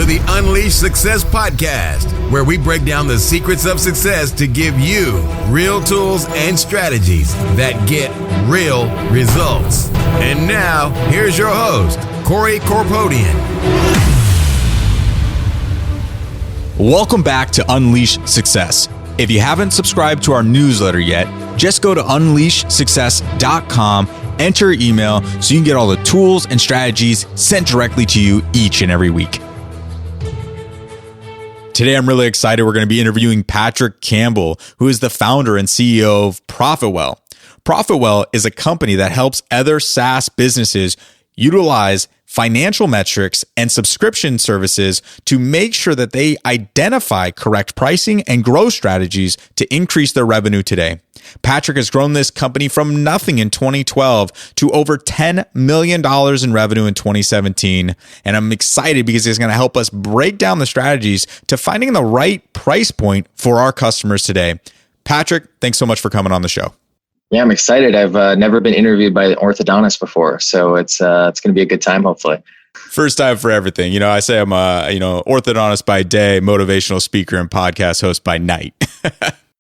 the Unleash Success podcast, where we break down the secrets of success to give you real tools and strategies that get real results. And now, here's your host, Corey Corpodian. Welcome back to Unleash Success. If you haven't subscribed to our newsletter yet, just go to unleashsuccess.com, enter your email so you can get all the tools and strategies sent directly to you each and every week. Today, I'm really excited. We're going to be interviewing Patrick Campbell, who is the founder and CEO of ProfitWell. ProfitWell is a company that helps other SaaS businesses utilize financial metrics and subscription services to make sure that they identify correct pricing and growth strategies to increase their revenue today. Patrick has grown this company from nothing in 2012 to over $10 million in revenue in 2017. And I'm excited because he's going to help us break down the strategies to finding the right price point for our customers today. Patrick, thanks so much for coming on the show. Yeah, I'm excited. I've never been interviewed by an orthodontist before, so it's going to be a good time, hopefully. First time for everything. You know, I say I'm a orthodontist by day, motivational speaker, and podcast host by night.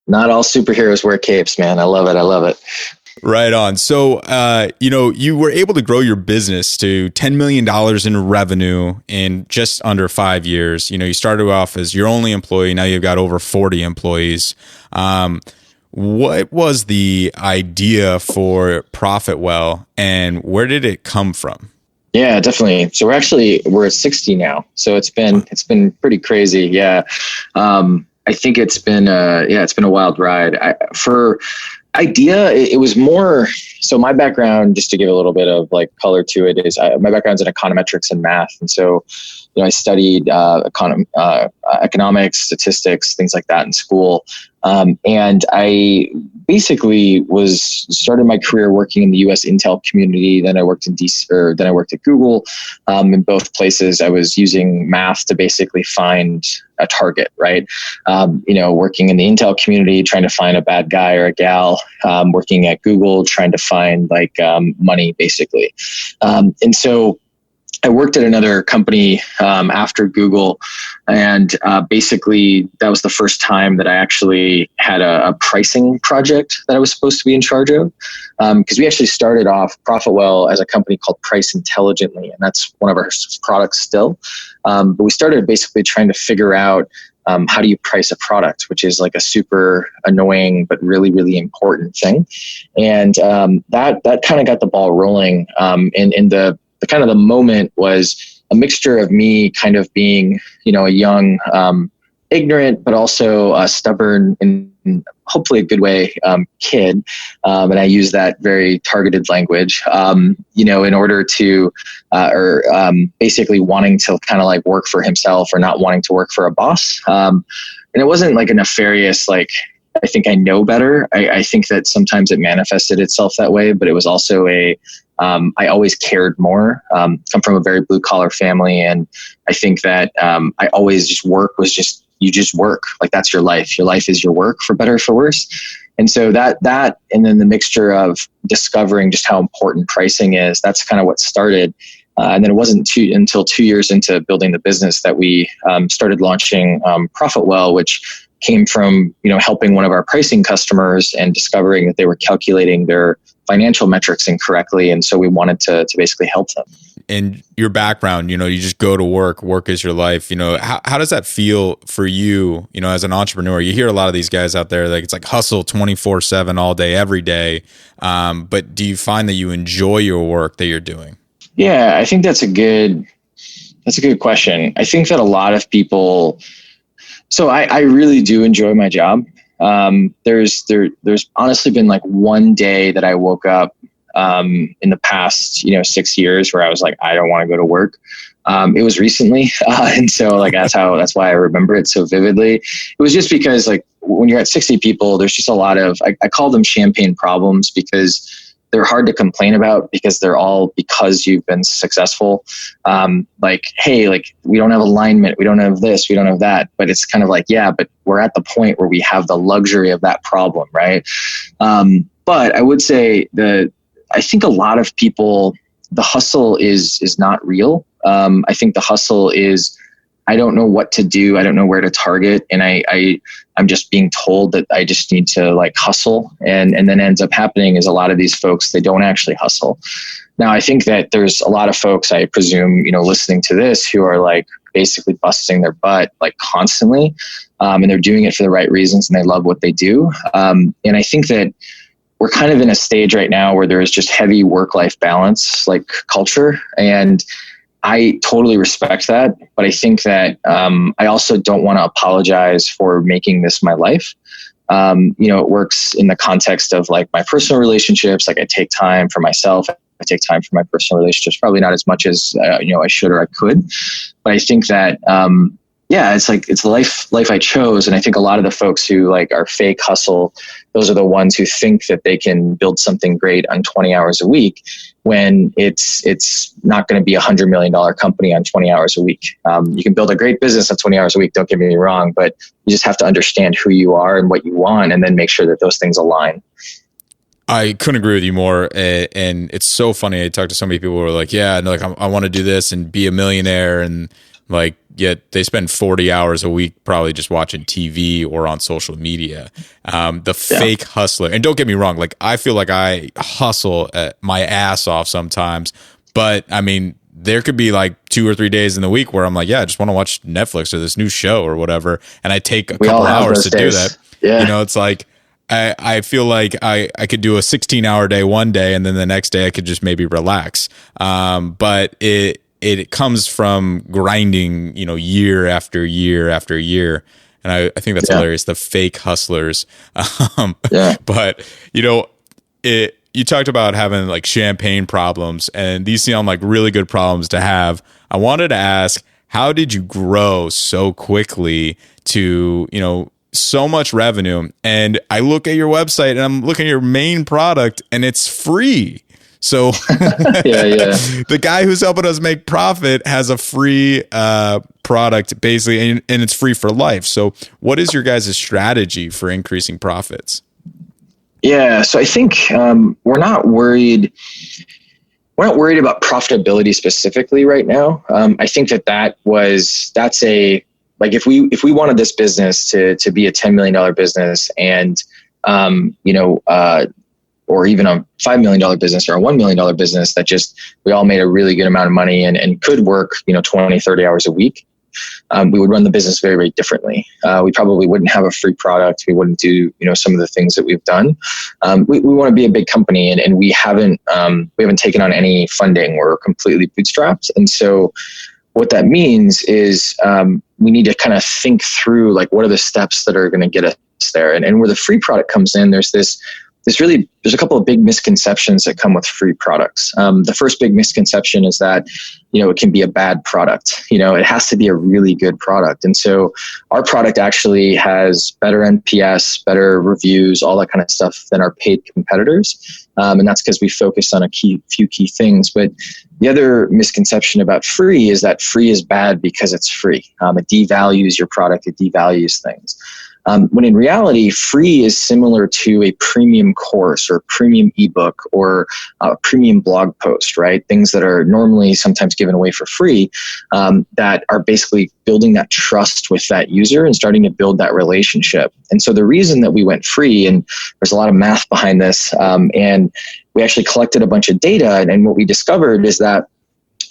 Not all superheroes wear capes, man. I love it. Right on. So, you were able to grow your business to $10 million in revenue in just under 5 years. You know, you started off as your only employee. Now you've got over 40 employees. What was the idea for ProfitWell and where did it come from? Yeah, definitely. So we're at 60 now. So it's been pretty crazy. Yeah. I think it's been a wild ride. It was more, so my background, just to give a little bit of like color to it, is my background's in econometrics and math. And so, I studied economics, statistics, things like that in school. And I basically started my career working in the US Intel community. Then I worked then I worked at Google. In both places, I was using math to basically find a target, right? Working in the Intel community, trying to find a bad guy or a gal, working at Google, trying to find money basically. And so I worked at another company after Google, and basically that was the first time that I actually had a pricing project that I was supposed to be in charge of, because we actually started off ProfitWell as a company called Price Intelligently, and that's one of our products still. But we started basically trying to figure out how do you price a product, which is like a super annoying but really, really important thing. And that kind of got the ball rolling. And the kind of the moment was a mixture of me kind of being, a young, ignorant, but also stubborn in hopefully a good way, kid. And I use that very targeted language, in order to, basically wanting to kind of like work for himself or not wanting to work for a boss. And it wasn't like a nefarious, I think I know better. I think that sometimes it manifested itself that way, but it was also I always cared more. Come from a very blue collar family. And I think that I always you just work. Like that's your life. Your life is your work, for better or for worse. And so that, and then the mixture of discovering just how important pricing is, that's kind of what started. And then it wasn't until 2 years into building the business that we started launching ProfitWell, which came from, helping one of our pricing customers and discovering that they were calculating their financial metrics incorrectly. And so we wanted to basically help them. And your background, you just go to work is your life. How does that feel for you, as an entrepreneur? You hear a lot of these guys out there, it's like hustle 24/7 all day, every day. But do you find that you enjoy your work that you're doing? Yeah, I think that's a good question. I think that a lot of people, so I really do enjoy my job. There's honestly been like one day that I woke up in the past 6 years where I was like, I don't want to go to work. It was recently, and so that's why I remember it so vividly. It was just because when you're at 60 people, there's just a lot of I call them champagne problems, because they're hard to complain about because they're all because you've been successful. Hey, we don't have alignment. We don't have this. We don't have that. But it's kind of yeah, but we're at the point where we have the luxury of that problem, right? But I would say I think a lot of people, the hustle is not real. I think the hustle is I don't know what to do. I don't know where to target. And I'm just being told that I just need to like hustle. And then ends up happening is a lot of these folks, they don't actually hustle. Now, I think that there's a lot of folks, I presume, listening to this who are like basically busting their butt like constantly. And they're doing it for the right reasons and they love what they do. And I think that we're kind of in a stage right now where there is just heavy work-life balance, like culture. And I totally respect that. But I think that I also don't want to apologize for making this my life. It works in the context of like my personal relationships. Like I take time for myself. I take time for my personal relationships, probably not as much as, I should or I could. But I think that, it's the life I chose. And I think a lot of the folks who like are fake hustle, those are the ones who think that they can build something great on 20 hours a week when it's not going to be $100 million company on 20 hours a week. You can build a great business on 20 hours a week. Don't get me wrong, but you just have to understand who you are and what you want, and then make sure that those things align. I couldn't agree with you more. And it's so funny. I talked to so many people who are like, yeah, no, like I want to do this and be a millionaire. And like, yet they spend 40 hours a week probably just watching TV or on social media. Fake hustler. And don't get me wrong. Like I feel like I hustle my ass off sometimes, but I mean, there could be like 2 or 3 days in the week where I'm like, yeah, I just want to watch Netflix or this new show or whatever. And I take a couple hours to do that. Yeah. It's like, I feel like I could do a 16-hour day one day, and then the next day I could just maybe relax. But it comes from grinding, year after year after year. And I think that's hilarious. The fake hustlers. But you talked about having like champagne problems, and these sound like really good problems to have. I wanted to ask, how did you grow so quickly to, so much revenue? And I look at your website and I'm looking at your main product and it's free. So the guy who's helping us make profit has a free product basically, and it's free for life. So what is your guys' strategy for increasing profits? Yeah. So I think we're not worried about profitability specifically right now. I think that's like if we wanted this business to be a $10 million business and, or even a $5 million business or a $1 million business that just, we all made a really good amount of money and could work, 20, 30 hours a week, we would run the business very, very differently. We probably wouldn't have a free product. We wouldn't do, some of the things that we've done. We want to be a big company and we haven't taken on any funding. We're completely bootstrapped. And so what that means is we need to kind of think through like what are the steps that are going to get us there. And where the free product comes in, there's a couple of big misconceptions that come with free products. The first big misconception is that, it can be a bad product. It has to be a really good product. And so our product actually has better NPS, better reviews, all that kind of stuff than our paid competitors. And that's because we focus on few key things. But the other misconception about free is that free is bad because it's free. It devalues your product. It devalues things. When in reality, free is similar to a premium course or a premium ebook or a premium blog post, right? Things that are normally sometimes given away for free, that are basically building that trust with that user and starting to build that relationship. And so the reason that we went free, and there's a lot of math behind this, and we actually collected a bunch of data, and what we discovered is that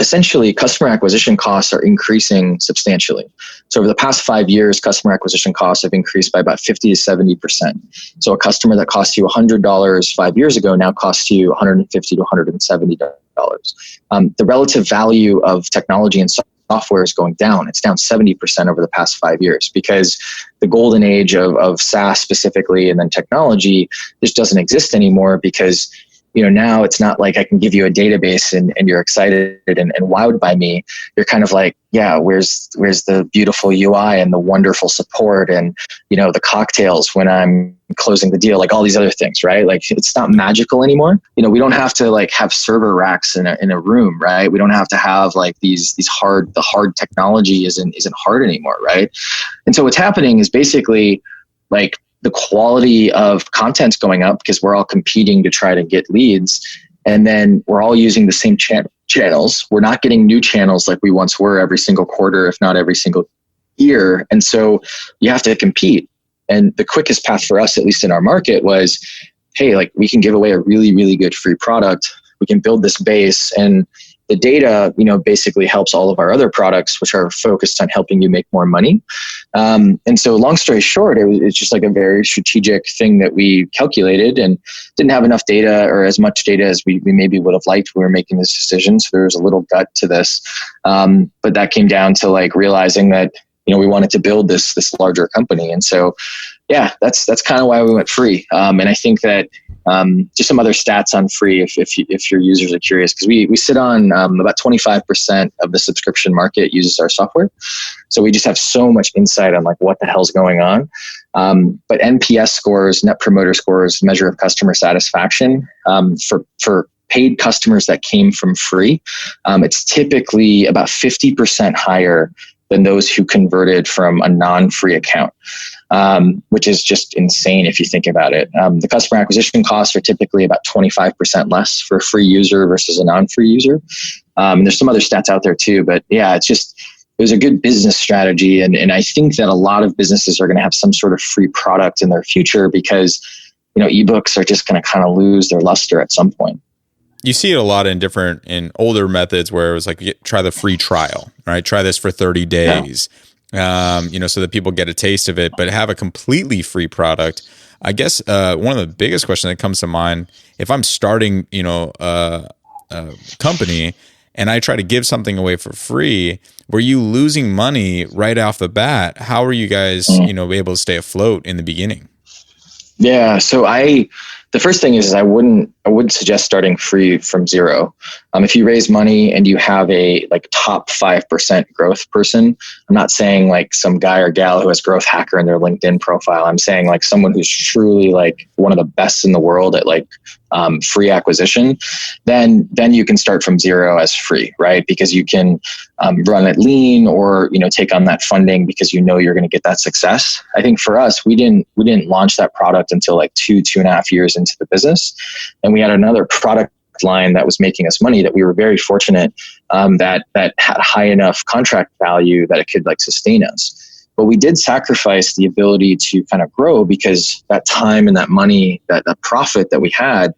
essentially customer acquisition costs are increasing substantially. So over the past 5 years, customer acquisition costs have increased by about 50 to 70%. So a customer that cost you $100 5 years ago now costs you $150 to $170. The relative value of technology and software is going down. It's down 70% over the past 5 years because the golden age of SaaS specifically and then technology just doesn't exist anymore because now it's not like I can give you a database and you're excited and wowed by me. You're kind of like, yeah, where's the beautiful UI and the wonderful support and, the cocktails when I'm closing the deal, like all these other things, right? Like it's not magical anymore. We don't have to like have server racks in a room, right? We don't have to have like the hard technology isn't hard anymore, right? And so what's happening is basically like the quality of content's going up because we're all competing to try to get leads. And then we're all using the same channels. We're not getting new channels like we once were every single quarter, if not every single year. And so you have to compete. And the quickest path for us, at least in our market, was, hey, like we can give away a really, really good free product. We can build this base, and the data, basically helps all of our other products, which are focused on helping you make more money. And so long story short, it's just like a very strategic thing that we calculated and didn't have enough data, or as much data as we maybe would have liked when we were making this decision. So there was a little gut to this. But that came down to like realizing that, we wanted to build this larger company. And so, yeah, that's kind of why we went free. And I think that just some other stats on free, if your users are curious, because we sit on about 25% of the subscription market uses our software. So we just have so much insight on like what the hell's going on. But NPS scores, net promoter scores, measure of customer satisfaction for paid customers that came from free, it's typically about 50% higher than those who converted from a non-free account, which is just insane if you think about it. The customer acquisition costs are typically about 25% less for a free user versus a non-free user. And there's some other stats out there too, but yeah, it was a good business strategy. And I think that a lot of businesses are going to have some sort of free product in their future because, ebooks are just going to kind of lose their luster at some point. You see it a lot in older methods where it was like, try the free trial, right? Try this for 30 days, so that people get a taste of it, but have a completely free product. I guess one of the biggest questions that comes to mind, if I'm starting, a company and I try to give something away for free, were you losing money right off the bat? How are you guys, able to stay afloat in the beginning? Yeah. So the first thing is I wouldn't suggest starting free from zero. If you raise money and you have a like top 5% growth person, I'm not saying like some guy or gal who has growth hacker in their LinkedIn profile. I'm saying like someone who's truly like one of the best in the world at like free acquisition, then you can start from zero as free, right? Because you can run it lean or, take on that funding because you're going to get that success. I think for us, we didn't launch that product until like 2.5 years into the business. And we had another product line that was making us money that we were very fortunate that had high enough contract value that it could like sustain us. But we did sacrifice the ability to kind of grow because that time and that money, that profit that we had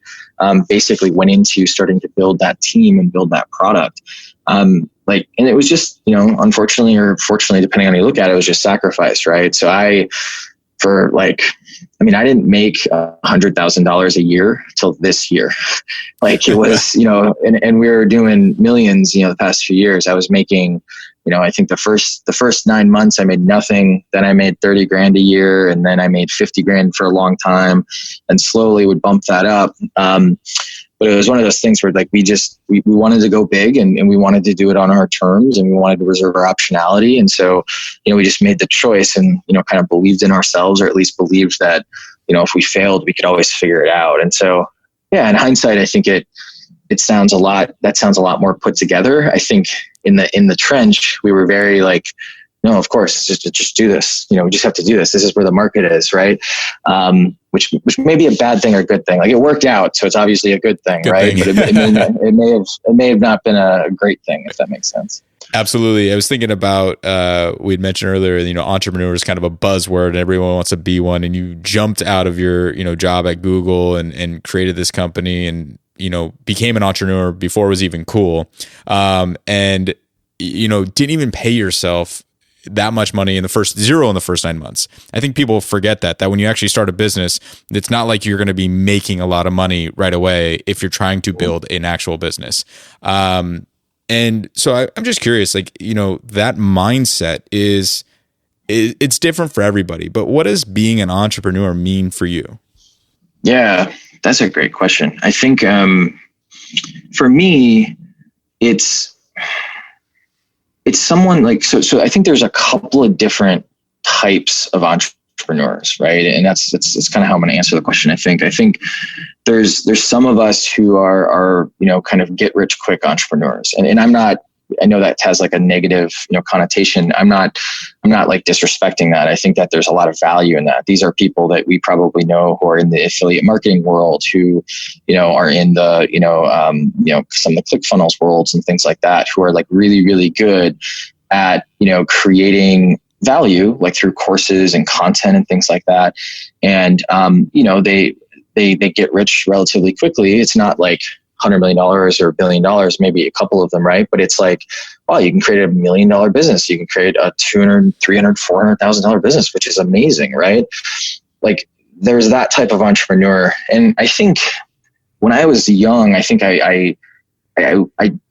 basically went into starting to build that team and build that product. And it was just, unfortunately or fortunately, depending on how you look at it, it was just sacrifice, right? So I didn't make $100,000 a year till this year. Like it was, and we were doing millions, the past few years. I was making, I think the first 9 months I made nothing. Then I made 30 grand a year. And then I made 50 grand for a long time and slowly would bump that up. But it was one of those things where like we wanted to go big and we wanted to do it on our terms and we wanted to reserve our optionality. And so, we just made the choice and, kind of believed in ourselves, or at least believed that, if we failed, we could always figure it out. And so, yeah, in hindsight, I think it sounds a lot more put together. I think in the trench, we were very like, no, of course, just do this. We just have to do this. This is where the market is, right? Which may be a bad thing or a good thing. Like it worked out, so it's obviously a good thing, right? But it may have not been a great thing, if that makes sense. Absolutely. I was thinking about we'd mentioned earlier, entrepreneur is kind of a buzzword and everyone wants to be one, and you jumped out of your job at Google and created this company and became an entrepreneur before it was even cool, and didn't even pay yourself that much money in the first 9 months. I think people forget that when you actually start a business, it's not like you're going to be making a lot of money right away if you're trying to build an actual business. And so I'm just curious, like, that mindset it's different for everybody, but what does being an entrepreneur mean for you? Yeah, that's a great question. I think, for me, it's someone like, so I think there's a couple of different types of entrepreneurs, right? And that's kind of how I'm going to answer the question. I think there's some of us who are kind of get rich quick entrepreneurs, and I'm not I know that has like a negative, connotation. I'm not like disrespecting that. I think that there's a lot of value in that. These are people that we probably know who are in the affiliate marketing world, who, are in the, some of the ClickFunnels worlds and things like that, who are like really, really good at, creating value, like through courses and content and things like that. And, they get rich relatively quickly. It's not like $100 million or $1 billion, maybe a couple of them, right? But it's like, wow, you can create $1 million business. You can create a $200,000, $300,000, $400,000 business, which is amazing, right? Like there's that type of entrepreneur. And I think when I was young, I think I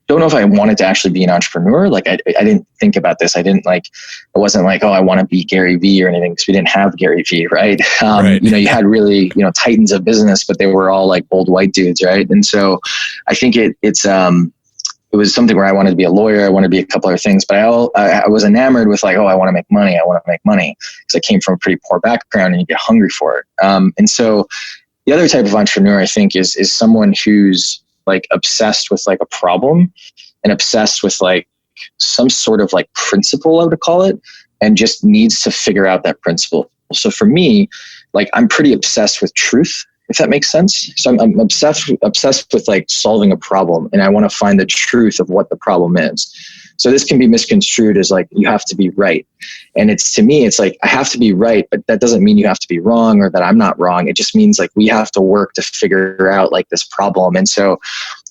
don't know if I wanted to actually be an entrepreneur. Like I didn't think about this. It wasn't like, oh, I want to be Gary Vee or anything, because we didn't have Gary Vee, right? Right. You had really, titans of business, but they were all like old white dudes, right? And so I think it was something where I wanted to be a lawyer. I wanted to be a couple other things, but I was enamored with like, oh, I want to make money. I want to make money, because I came from a pretty poor background and you get hungry for it. And so the other type of entrepreneur, I think, is someone who's like obsessed with like a problem and obsessed with like some sort of like principle, I would call it, and just needs to figure out that principle. So for me, like I'm pretty obsessed with truth, if that makes sense. So I'm obsessed with like solving a problem, and I want to find the truth of what the problem is. So this can be misconstrued as like, you have to be right. And to me, it's like, I have to be right, but that doesn't mean you have to be wrong or that I'm not wrong. It just means like, we have to work to figure out like this problem. And so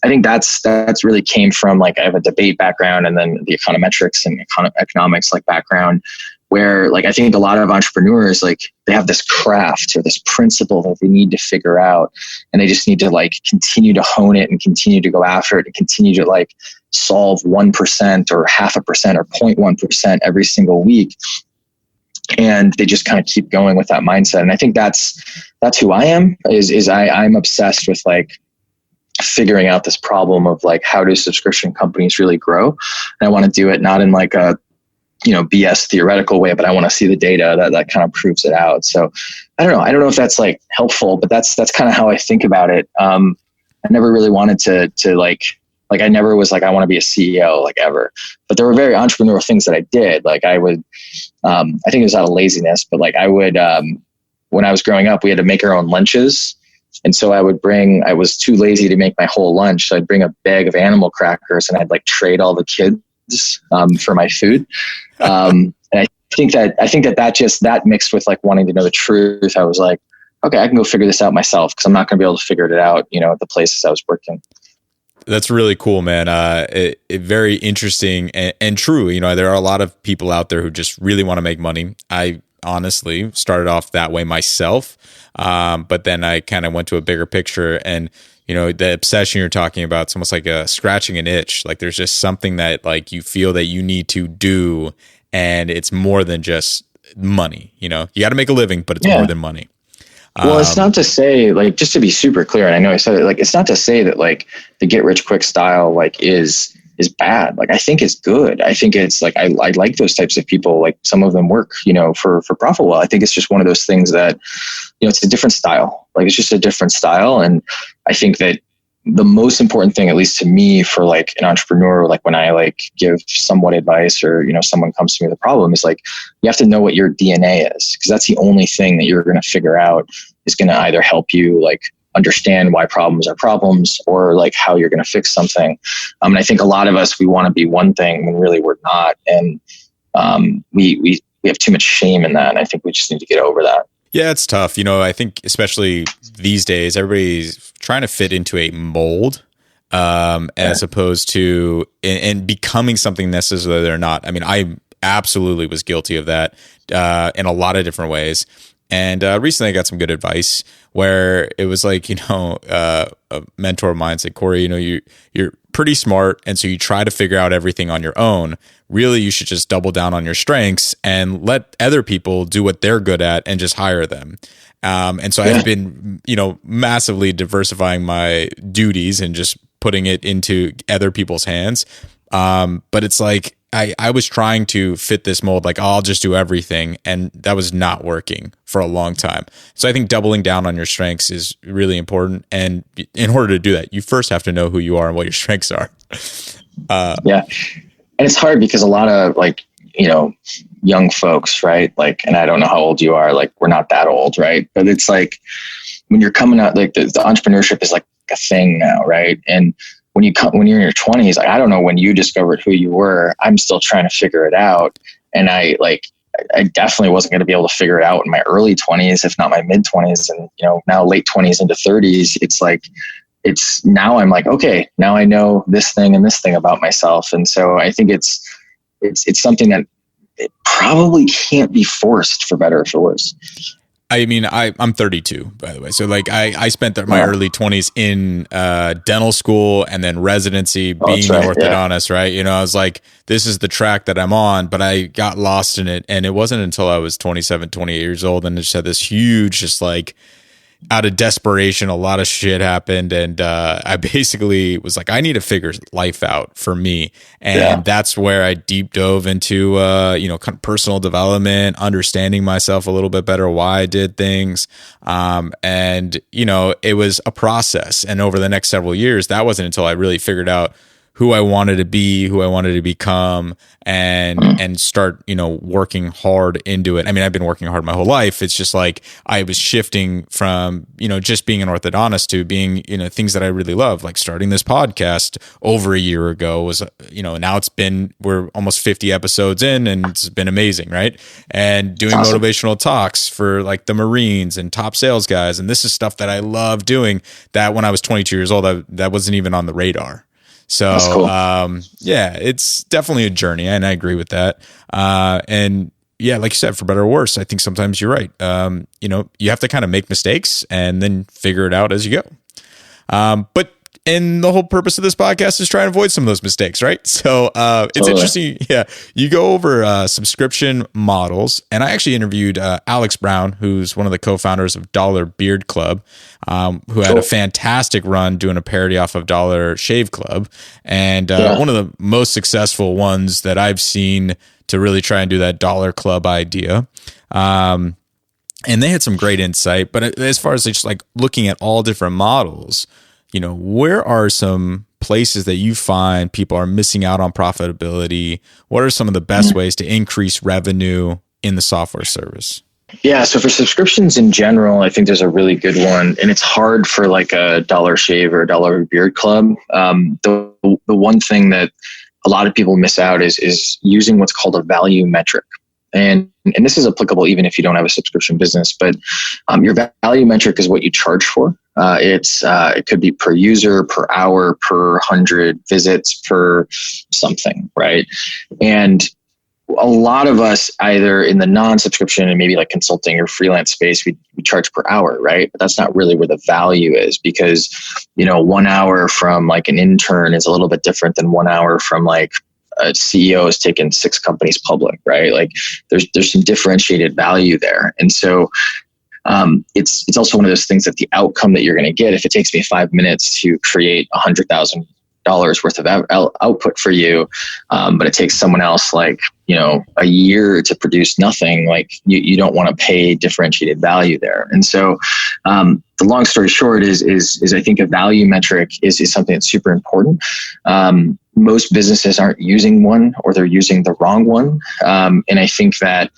I think that's really came from like, I have a debate background and then the econometrics and economics like background, where like, I think a lot of entrepreneurs, like they have this craft or this principle that they need to figure out, and they just need to like continue to hone it and continue to go after it and continue to like solve 1% or 0.5% or 0.1% every single week. And they just kind of keep going with that mindset. And I think that's who I am, is I'm obsessed with like figuring out this problem of like, how do subscription companies really grow? And I want to do it not in like a, BS theoretical way, but I want to see the data that kind of proves it out. So I don't know if that's like helpful, but that's kind of how I think about it. I never really wanted to like I never was like, I want to be a CEO like ever, but there were very entrepreneurial things that I did. Like I would, I think it was out of laziness, but like I would, when I was growing up, we had to make our own lunches. And so I was too lazy to make my whole lunch. So I'd bring a bag of animal crackers and I'd like trade all the kids for my food. And I think that mixed with like wanting to know the truth, I was like, okay, I can go figure this out myself, because I'm not going to be able to figure it out, at the places I was working. That's really cool, man. Very interesting and true. There are a lot of people out there who just really want to make money. I honestly started off that way myself. But then I kind of went to a bigger picture, and the obsession you're talking about, it's almost like scratching an itch. Like there's just something that like you feel that you need to do, and it's more than just money. You got to make a living, but it's more than money. Well, it's not to say, like, just to be super clear, and I know I said it, like, it's not to say that like the get rich quick style like is bad. Like, I think it's good. I think it's like, I like those types of people. Like some of them work, for ProfitWell. I think it's just one of those things that, it's a different style. Like it's just a different style. And I think that the most important thing, at least to me, for like an entrepreneur, like when I like give somewhat advice or, someone comes to me with a problem, is like, you have to know what your DNA is, because that's the only thing that you're going to figure out is going to either help you like understand why problems are problems, or like how you're going to fix something. And I think a lot of us, we want to be one thing when really we're not. And we have too much shame in that. And I think we just need to get over that. Yeah, it's tough. I think especially these days, everybody's trying to fit into a mold as opposed to and becoming something necessarily they're not. I mean, I absolutely was guilty of that in a lot of different ways. And recently I got some good advice where it was like, a mentor of mine said, Corey, you're pretty smart. And so you try to figure out everything on your own. Really, you should just double down on your strengths and let other people do what they're good at and just hire them. And so I've been, massively diversifying my duties and just putting it into other people's hands. But it's like, I was trying to fit this mold, like, I'll just do everything. And that was not working for a long time. So I think doubling down on your strengths is really important. And in order to do that, you first have to know who you are and what your strengths are. And it's hard because a lot of like, young folks, right? Like, and I don't know how old you are, like, we're not that old, right? But it's like, when you're coming out, like the entrepreneurship is like a thing now, right? And when you're in your 20s, like, I don't know when you discovered who you were. I'm still trying to figure it out. And I definitely wasn't going to be able to figure it out in my early 20s, if not my mid 20s. And, now late 20s into 30s, now I'm like, okay, now I know this thing and this thing about myself. And so I think it's something that it probably can't be forced, for better or for worse. I mean, I'm 32, by the way. So like I spent my early 20s in dental school and then residency, being the orthodontist, right? I was like, this is the track that I'm on, but I got lost in it. And it wasn't until I was 27, 28 years old and just had this huge, just like, out of desperation, a lot of shit happened. And I basically was like, I need to figure life out for me. And that's where I deep dove into, kind of personal development, understanding myself a little bit better, why I did things. And it was a process. And over the next several years, that wasn't until I really figured out who I wanted to be, who I wanted to become, and start, working hard into it. I mean, I've been working hard my whole life. It's just like I was shifting from, just being an orthodontist to being, things that I really love, like starting this podcast over a year ago was, now we're almost 50 episodes in and it's been amazing, right? And doing motivational talks for like the Marines and top sales guys. And this is stuff that I love doing that when I was 22 years old, that wasn't even on the radar. So, cool. It's definitely a journey, and I agree with that. And yeah, like you said, for better or worse, I think sometimes you're right. You have to kind of make mistakes and then figure it out as you go. But the whole purpose of this podcast is trying to avoid some of those mistakes, right? So it's interesting. Yeah, you go over subscription models, and I actually interviewed Alex Brown, who's one of the co-founders of Dollar Beard Club, who had a fantastic run doing a parody off of Dollar Shave Club, and one of the most successful ones that I've seen to really try and do that Dollar Club idea. And they had some great insight, but as far as just like looking at all different models, where are some places that you find people are missing out on profitability? What are some of the best ways to increase revenue in the software service? Yeah. So for subscriptions in general, I think there's a really good one, and it's hard for like a Dollar Shave or a Dollar Beard Club. The one thing that a lot of people miss out is using what's called a value metric. And this is applicable even if you don't have a subscription business, but your value metric is what you charge for. It could be per user, per hour, per 100 visits, per something, right? And a lot of us, either in the non-subscription and maybe like consulting or freelance space, we charge per hour, right? But that's not really where the value is, because 1 hour from like an intern is a little bit different than 1 hour from like a CEO has taken 6 companies public, right? Like there's some differentiated value there. And so it's also one of those things that the outcome that you're going to get, if it takes me 5 minutes to create $100,000 worth of output for you, but it takes someone else like, a year to produce nothing, like you don't want to pay differentiated value there. And so the long story short is I think a value metric is something that's super important. Most businesses aren't using one, or they're using the wrong one. And I think that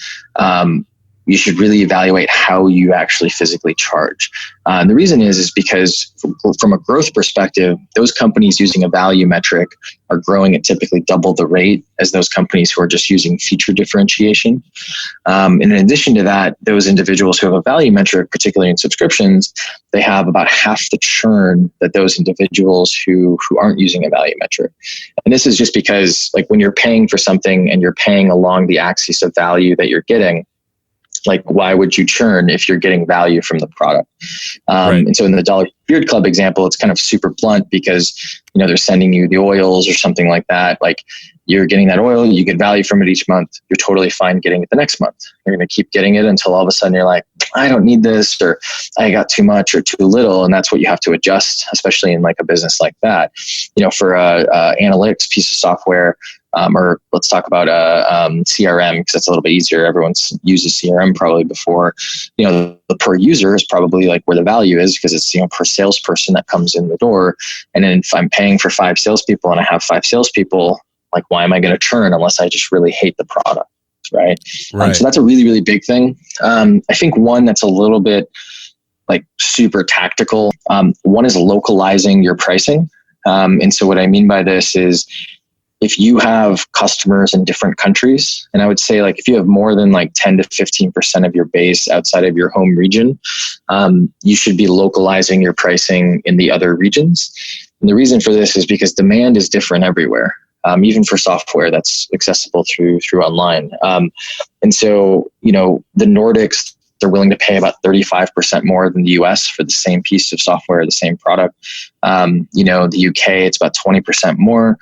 you should really evaluate how you actually physically charge. And the reason is because from a growth perspective, those companies using a value metric are growing at typically double the rate as those companies who are just using feature differentiation. And in addition to that, those individuals who have a value metric, particularly in subscriptions, they have about half the churn that those individuals who aren't using a value metric. And this is just because like when you're paying for something and you're paying along the axis of value that you're getting, like, why would you churn if you're getting value from the product? Right. And so in the Dollar Beard Club example, it's kind of super blunt because, they're sending you the oils or something like that. Like you're getting that oil, you get value from it each month. You're totally fine getting it the next month. You're going to keep getting it until all of a sudden you're like, I don't need this, or I got too much or too little. And that's what you have to adjust, especially in like a business like that. For a analytics piece of software, or let's talk about CRM, because that's a little bit easier. Everyone uses CRM probably before. The per user is probably like where the value is, because it's per salesperson that comes in the door. And then if I'm paying for 5 salespeople and I have 5 salespeople, Like, why am I going to churn unless I just really hate the product? Right. Right. So that's a really, really big thing. I think one that's a little bit like super tactical. One is localizing your pricing. And so what I mean by this is, if you have customers in different countries, and I would say like if you have more than like 10 to 15% of your base outside of your home region, you should be localizing your pricing in the other regions. And the reason for this is because demand is different everywhere, even for software that's accessible through online. And so, the Nordics, they're willing to pay about 35% more than the US for the same piece of software, the same product. The UK, it's about 20% more.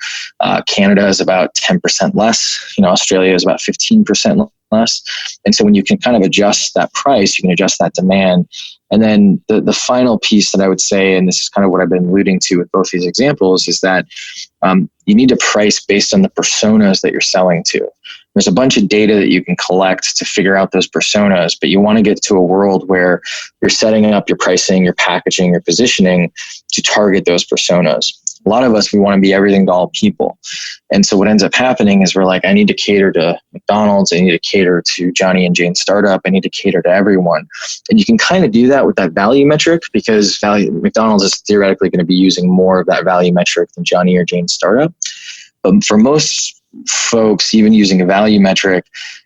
Canada is about 10% less. Australia is about 15% less. And so when you can kind of adjust that price, you can adjust that demand. And then the final piece that I would say, and this is kind of what I've been alluding to with both these examples, is that you need to price based on the personas that you're selling to. There's a bunch of data that you can collect to figure out those personas, but you want to get to a world where you're setting up your pricing, your packaging, your positioning to target those personas. A lot of us, we want to be everything to all people. And so what ends up happening is we're like, I need to cater to McDonald's. I need to cater to Johnny and Jane Startup. I need to cater to everyone. And you can kind of do that with that value metric, because McDonald's is theoretically going to be using more of that value metric than Johnny or Jane Startup. But for most folks, even using a value metric,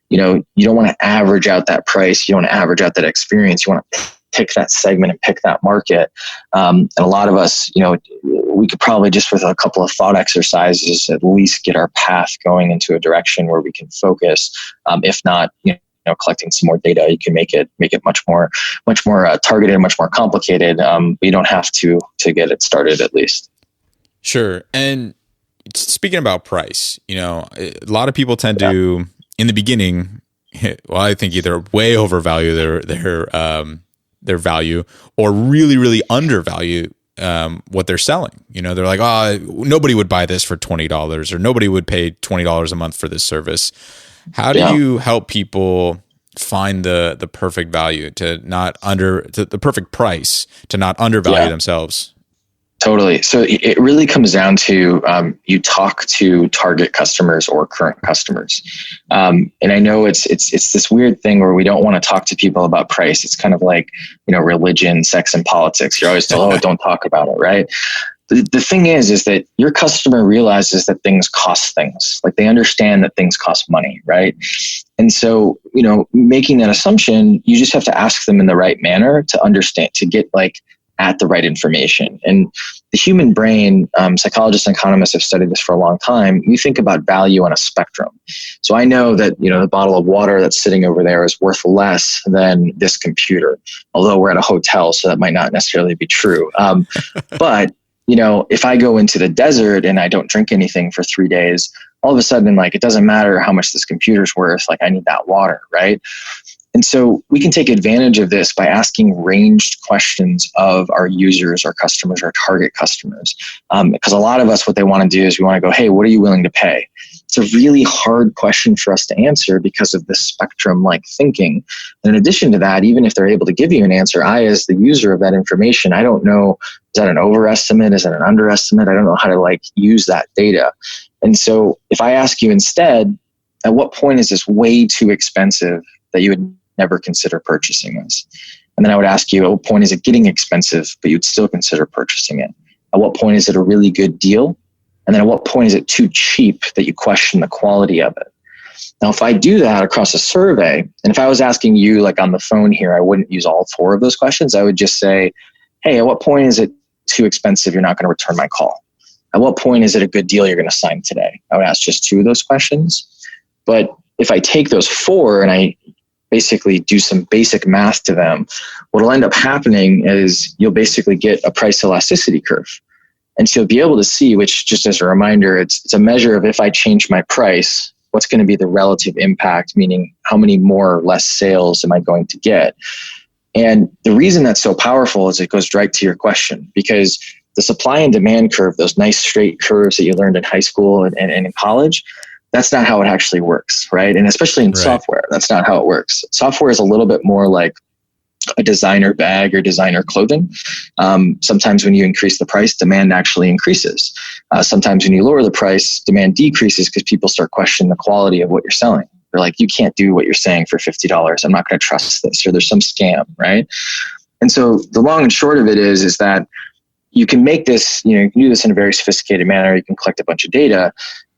you don't want to average out that price. You don't want to average out that experience. You want to pick that segment and pick that market. And a lot of us, we could probably just with a couple of thought exercises at least get our path going into a direction where we can focus. If not, collecting some more data, you can make it much more targeted, much more complicated. But you don't have to get it started, at least. Sure. And speaking about price, a lot of people tend to, in the beginning, I think either way overvalue their value or really, really undervalue what they're selling. They're like, nobody would buy this for $20, or nobody would pay $20 a month for this service. How do you help people find the perfect value to the perfect price to not undervalue themselves? Totally. So it really comes down to you talk to target customers or current customers. And I know it's this weird thing where we don't want to talk to people about price. It's kind of like, religion, sex, and politics. You're always told, don't talk about it, right? The thing is that your customer realizes that things cost things. Like, they understand that things cost money, right? And so, making that assumption, you just have to ask them in the right manner to understand, to get at the right information. And the human brain, psychologists and economists have studied this for a long time. We think about value on a spectrum. So I know that, the bottle of water that's sitting over there is worth less than this computer, although we're at a hotel, so that might not necessarily be true. But, if I go into the desert and I don't drink anything for 3 days, all of a sudden, it doesn't matter how much this computer's worth. I need that water, right? And so we can take advantage of this by asking ranged questions of our users, our customers, our target customers. Because a lot of us, what they want to do is we want to go, hey, what are you willing to pay? It's a really hard question for us to answer because of the spectrum-like thinking. And in addition to that, even if they're able to give you an answer, as the user of that information, I don't know, is that an overestimate? Is that an underestimate? I don't know how to use that data. And so if I ask you instead, at what point is this way too expensive that you would never consider purchasing this? And then I would ask you, at what point is it getting expensive, but you'd still consider purchasing it? At what point is it a really good deal? And then at what point is it too cheap that you question the quality of it? Now, if I do that across a survey, and if I was asking you on the phone here, I wouldn't use all 4 of those questions. I would just say, hey, at what point is it too expensive you're not going to return my call? At what point is it a good deal you're going to sign today? I would ask just 2 of those questions. But if I take those 4 and I basically do some basic math to them, what will end up happening is you'll basically get a price elasticity curve. And so you'll be able to see, which, just as a reminder, it's a measure of, if I change my price, what's going to be the relative impact, meaning how many more or less sales am I going to get? And the reason that's so powerful is it goes right to your question, because the supply and demand curve, those nice straight curves that you learned in high school and in college, that's not how it actually works, right? And especially in software, that's not how it works. Software is a little bit more like a designer bag or designer clothing. Sometimes when you increase the price, demand actually increases. Sometimes when you lower the price, demand decreases because people start questioning the quality of what you're selling. They're like, you can't do what you're saying for $50. I'm not going to trust this, or there's some scam, right? And so the long and short of it is that you can make this, you can do this in a very sophisticated manner. You can collect a bunch of data,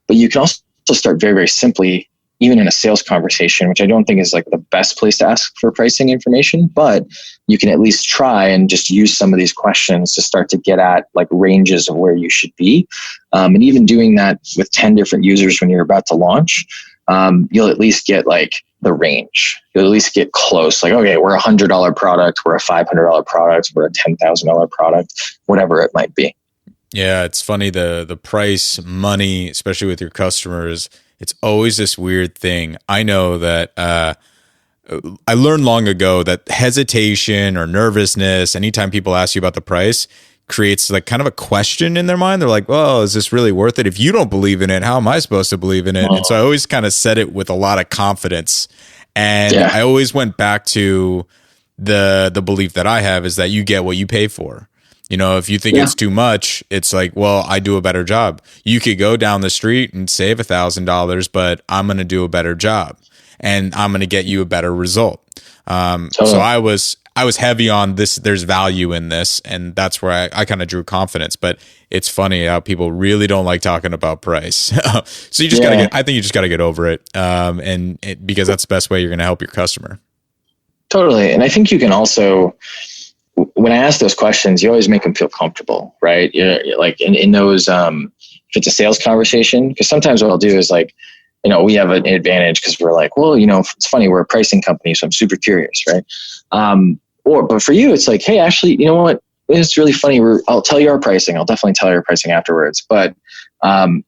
but you can also start very, very simply, even in a sales conversation, which I don't think is like the best place to ask for pricing information, but you can at least try and just use some of these questions to start to get at like ranges of where you should be. And even doing that with 10 different users when you're about to launch, you'll at least get like the range. You'll at least get close. Like, okay, we're $100 product, we're a $500 product, we're a $10,000 product, whatever it might be. Yeah, it's funny, the price, money, especially with your customers, it's always this weird thing. I know that I learned long ago that hesitation or nervousness, anytime people ask you about the price, creates like kind of a question in their mind. They're like, well, is this really worth it? If you don't believe in it, how am I supposed to believe in it? And so I always kind of said it with a lot of confidence. And I always went back to the belief that I have is that you get what you pay for. If you think it's too much, it's like, well, I do a better job. You could go down the street and save $1,000, but I'm going to do a better job and I'm going to get you a better result. So I was heavy on this. There's value in this. And that's where I kind of drew confidence, but it's funny how people really don't like talking about price. So you just I think you just got to get over it. Because that's the best way you're going to help your customer. Totally. And I think you can also, when I ask those questions, you always make them feel comfortable, right? You're like in those, if it's a sales conversation, because sometimes what I'll do is like, we have an advantage because we're like, well, it's funny, we're a pricing company, so I'm super curious, right? But for you, it's like, hey, actually, you know what? It's really funny. I'll tell you our pricing. I'll definitely tell you our pricing afterwards. But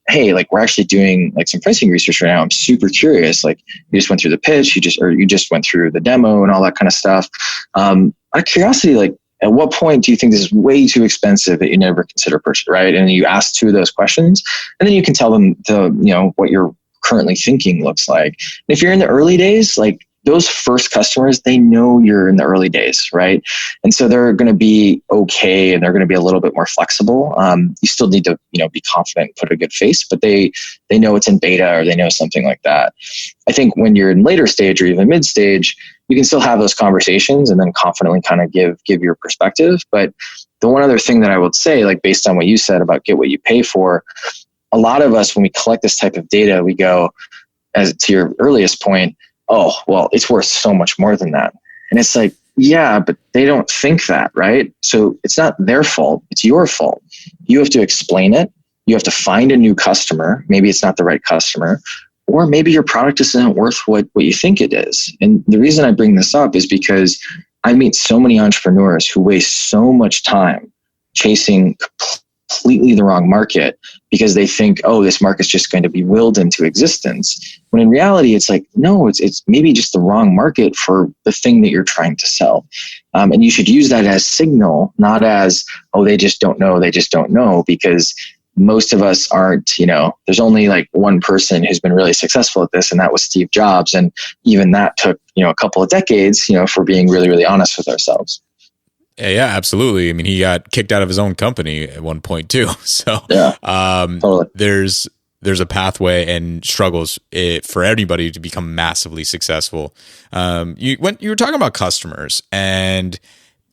hey, like we're actually doing like some pricing research right now. I'm super curious. Like you just went through the pitch, you just went through the demo and all that kind of stuff. Out of curiosity, like at what point do you think this is way too expensive that you never consider purchase, right? And you ask two of those questions, and then you can tell them what you're currently thinking looks like. And if you're in the early days, like those first customers, they know you're in the early days, right? And so they're going to be okay, and they're going to be a little bit more flexible. You still need to, be confident, put a good face, but they know it's in beta or they know something like that. I think when you're in later stage or even mid stage, you can still have those conversations and then confidently kind of give your perspective. But the one other thing that I would say, like based on what you said about get what you pay for, a lot of us, when we collect this type of data, we go, as to your earliest point, oh, well, it's worth so much more than that. And it's like, yeah, but they don't think that, right? So it's not their fault. It's your fault. You have to explain it. You have to find a new customer. Maybe it's not the right customer, or maybe your product isn't worth what you think it is. And the reason I bring this up is because I meet so many entrepreneurs who waste so much time chasing completely the wrong market because they think, oh, this market's just going to be willed into existence. When in reality, it's like, no, it's maybe just the wrong market for the thing that you're trying to sell. And you should use that as signal, not as, oh, they just don't know, because most of us aren't, there's only like one person who's been really successful at this, and that was Steve Jobs. And even that took, a couple of decades, if we're being really, really honest with ourselves. Yeah, absolutely. I mean, he got kicked out of his own company at one point too. So totally. There's a pathway and struggles for anybody to become massively successful. You were talking about customers, and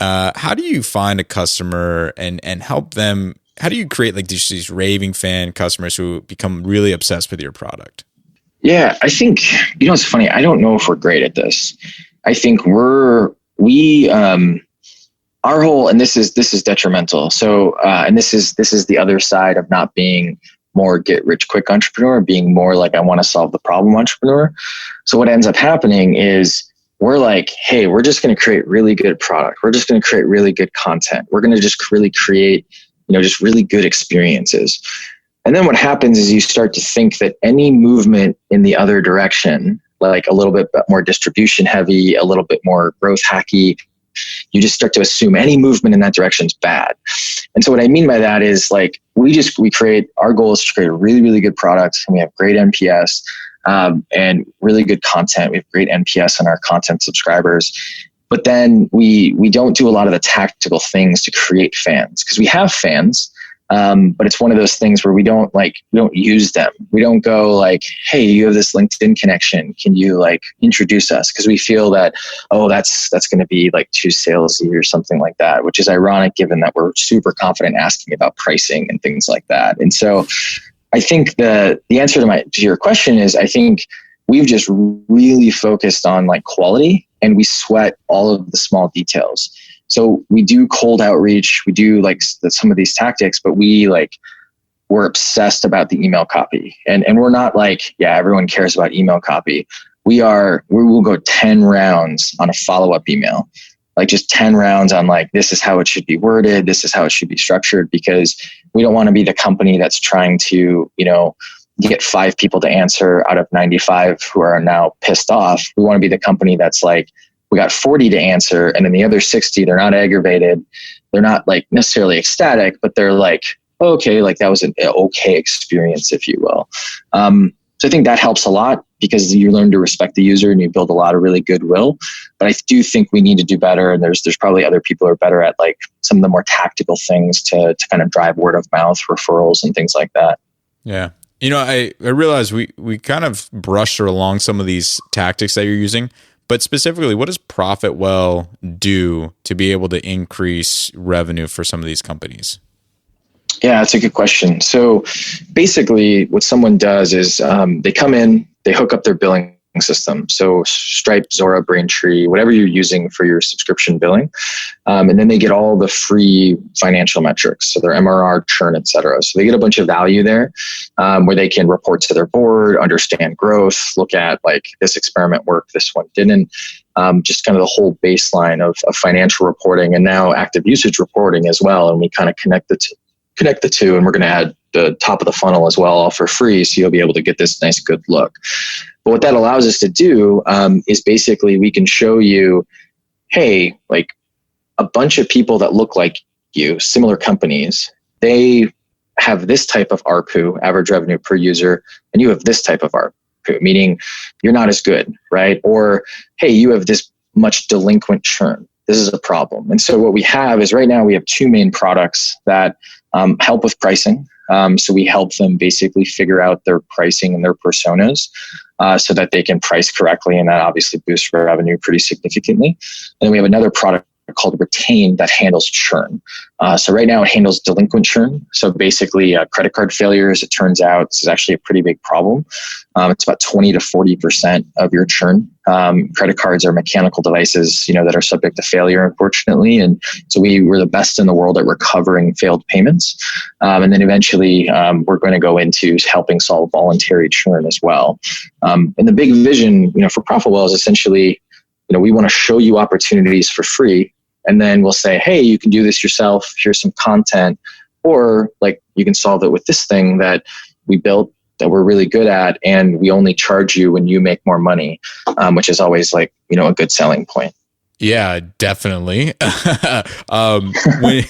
how do you find a customer and help them? How do you create like these raving fan customers who become really obsessed with your product? Yeah, I think, it's funny. I don't know if we're great at this. I think our whole, and this is detrimental. So, and this is the other side of not being more get rich quick entrepreneur, being more like I want to solve the problem entrepreneur. So what ends up happening is we're like, hey, we're just going to create really good product. We're just going to create really good content. We're going to just really create, just really good experiences. And then what happens is you start to think that any movement in the other direction, like a little bit more distribution heavy, a little bit more growth hacky, you just start to assume any movement in that direction is bad. And so what I mean by that is like, our goal is to create a really, really good product, and we have great NPS and really good content. We have great NPS on our content subscribers. But then we don't do a lot of the tactical things to create fans, because we have fans. But it's one of those things where we don't use them. We don't go like, hey, you have this LinkedIn connection. Can you like introduce us? Because we feel that, oh, that's going to be like too salesy or something like that, which is ironic given that we're super confident asking about pricing and things like that. And so I think the answer to your question is, I think we've just really focused on like quality, and we sweat all of the small details. So we do cold outreach, we do like some of these tactics, but we're obsessed about the email copy. And we're not like, yeah, everyone cares about email copy. We will go 10 rounds on a follow-up email, like just 10 rounds on like, this is how it should be worded. This is how it should be structured, because we don't want to be the company that's trying to, get 5 people to answer out of 95 who are now pissed off. We want to be the company that's like, we got 40 to answer, and then the other 60, they're not aggravated. They're not like necessarily ecstatic, but they're like, okay, like that was an okay experience, if you will. So I think that helps a lot, because you learn to respect the user and you build a lot of really goodwill. But I do think we need to do better. And there's probably other people who are better at like some of the more tactical things to kind of drive word of mouth referrals and things like that. Yeah. I realize we kind of brushed along some of these tactics that you're using. But specifically, what does ProfitWell do to be able to increase revenue for some of these companies? Yeah, that's a good question. So basically what someone does is they come in, they hook up their billing system. So Stripe, Zora, Braintree, whatever you're using for your subscription billing. And then they get all the free financial metrics. So their MRR, churn, et cetera. So they get a bunch of value there where they can report to their board, understand growth, look at like this experiment worked, this one didn't. Just kind of the whole baseline of financial reporting, and now active usage reporting as well. And we kind of connect the two, and we're going to add the top of the funnel as well, all for free. So you'll be able to get this nice, good look. But what that allows us to do is basically we can show you, hey, like a bunch of people that look like you, similar companies, they have this type of ARPU, average revenue per user, and you have this type of ARPU, meaning you're not as good, right? Or, hey, you have this much delinquent churn. This is a problem. And so what we have is right now we have 2 main products that help with pricing. So we help them basically figure out their pricing and their personas so that they can price correctly, and that obviously boosts revenue pretty significantly. And then we have another product called Retain that handles churn. So right now it handles delinquent churn. So basically credit card failures, it turns out this is actually a pretty big problem. It's about 20 to 40% of your churn. Credit cards are mechanical devices, that are subject to failure, unfortunately. And so we're the best in the world at recovering failed payments. And then eventually we're going to go into helping solve voluntary churn as well. And the big vision, for ProfitWell is essentially, we want to show you opportunities for free. And then we'll say, hey, you can do this yourself. Here's some content. Or like you can solve it with this thing that we built that we're really good at. And we only charge you when you make more money, which is always like, a good selling point. Yeah, definitely. When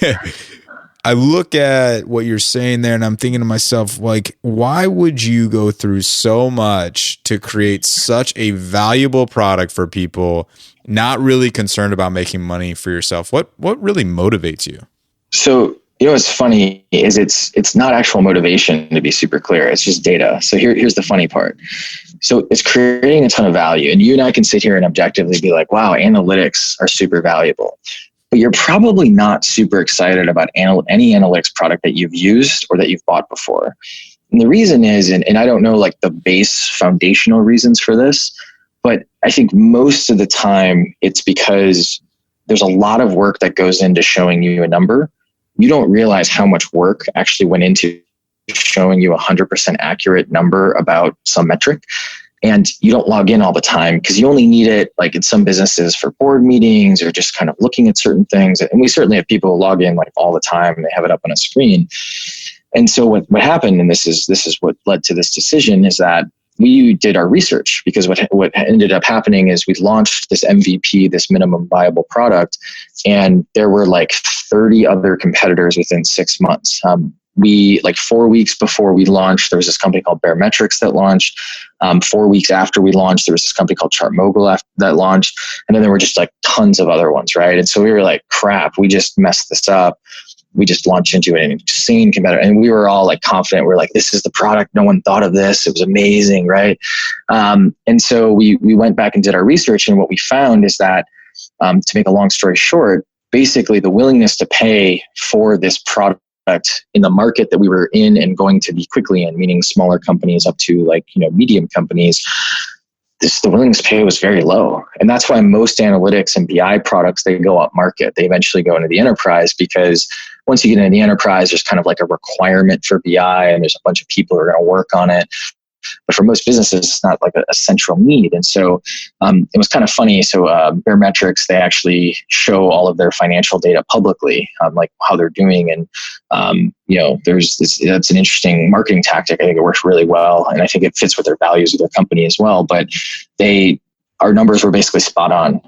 I look at what you're saying there and I'm thinking to myself, like, why would you go through so much to create such a valuable product for people, not really concerned about making money for yourself? What really motivates you? So, what's funny is it's not actual motivation, to be super clear. It's just data. So here's the funny part. So it's creating a ton of value. And you and I can sit here and objectively be like, wow, analytics are super valuable. But you're probably not super excited about any analytics product that you've used or that you've bought before. And the reason is, and I don't know like the base foundational reasons for this, but I think most of the time it's because there's a lot of work that goes into showing you a number. You don't realize how much work actually went into showing you 100% accurate number about some metric. And you don't log in all the time because you only need it like in some businesses for board meetings or just kind of looking at certain things. And we certainly have people who log in like all the time and they have it up on a screen. And so what happened, and this is what led to this decision, is that we did our research, because what ended up happening is we launched this MVP, this minimum viable product, and there were like 30 other competitors within 6 months. we, like 4 weeks before we launched, there was this company called Barometrics that launched. 4 weeks after we launched, there was this company called ChartMogul that launched. And then there were just like tons of other ones, right? And so we were like, crap, we just messed this up. We just launched into an insane competitor. And we were all like confident. We're like, this is the product. No one thought of this. It was amazing, right? And so we went back and did our research. And what we found is that, to make a long story short, basically the willingness to pay for this product in the market that we were in and going to be quickly in, meaning smaller companies up to like, medium companies, the willingness to pay was very low. And that's why most analytics and BI products, they go up market. They eventually go into the enterprise, because once you get into the enterprise, there's kind of like a requirement for BI and there's a bunch of people who are going to work on it. But for most businesses, it's not like a central need. And so it was kind of funny. So Barometrics, they actually show all of their financial data publicly, like how they're doing. And, that's an interesting marketing tactic. I think it works really well. And I think it fits with their values of their company as well. But our numbers were basically spot on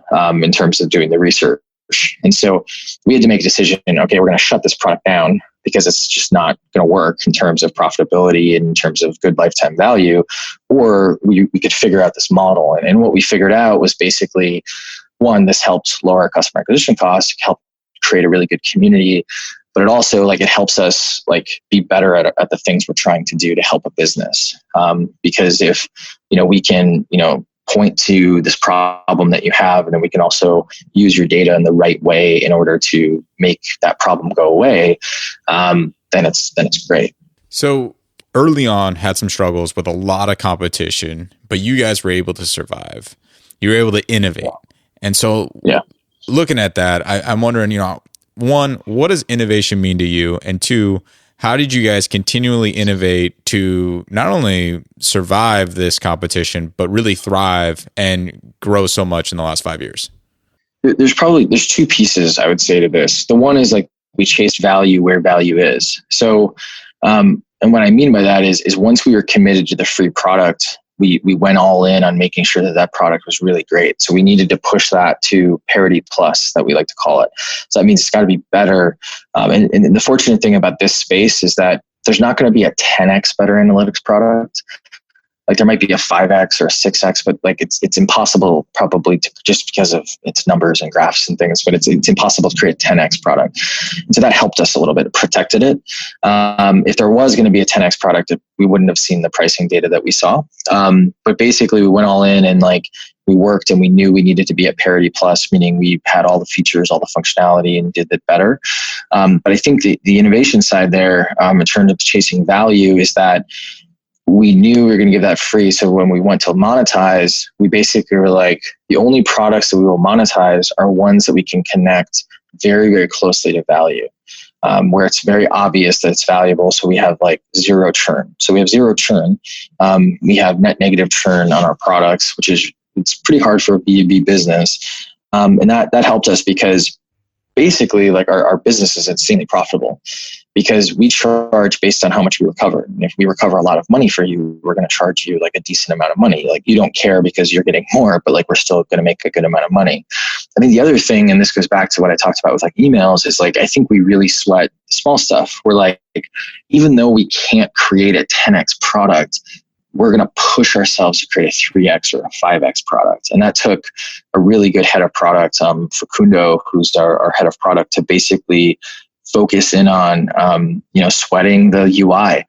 in terms of doing the research. And so we had to make a decision, okay, we're going to shut this product down because it's just not going to work in terms of profitability and in terms of good lifetime value, or we could figure out this model. And what we figured out was basically, one, this helps lower our customer acquisition costs, help create a really good community, but it also it helps us be better at the things we're trying to do to help a business. Because if, we can, point to this problem that you have, and then we can also use your data in the right way in order to make that problem go away, then it's great. So early on, had some struggles with a lot of competition, but you guys were able to survive. You were able to innovate. And so looking at that, I'm wondering, one, what does innovation mean to you? And two, how did you guys continually innovate to not only survive this competition, but really thrive and grow so much in the last 5 years? There's two pieces I would say to this. The one is we chased value where value is. So, and what I mean by that is once we were committed to the free product, we went all in on making sure that product was really great. So we needed to push that to parity plus, that we like to call it. So that means it's got to be better. And the fortunate thing about this space is that there's not going to be a 10x better analytics product. There might be a 5x or a 6x, but it's impossible probably to, just because of its numbers and graphs and things, but it's impossible to create a 10x product. And so that helped us a little bit, protected it. If there was going to be a 10x product, we wouldn't have seen the pricing data that we saw. But basically we went all in and we worked, and we knew we needed to be at parity plus, meaning we had all the features, all the functionality, and did it better. But I think the innovation side there, in terms of chasing value, is that we knew we were going to give that free. So when we went to monetize, we basically were the only products that we will monetize are ones that we can connect very, very closely to value, where it's very obvious that it's valuable. So we have zero churn. So we have zero churn. We have net negative churn on our products, it's pretty hard for a B2B business. And that helped us because basically our business is insanely profitable, because we charge based on how much we recover. And if we recover a lot of money for you, we're going to charge you a decent amount of money. You don't care because you're getting more, but we're still going to make a good amount of money. I think the other thing, and this goes back to what I talked about with emails, is I think we really sweat the small stuff. We're even though we can't create a 10x product, we're going to push ourselves to create a 3x or a 5x product. And that took a really good head of product, Facundo, who's our head of product, to basically focus in on, sweating the UI.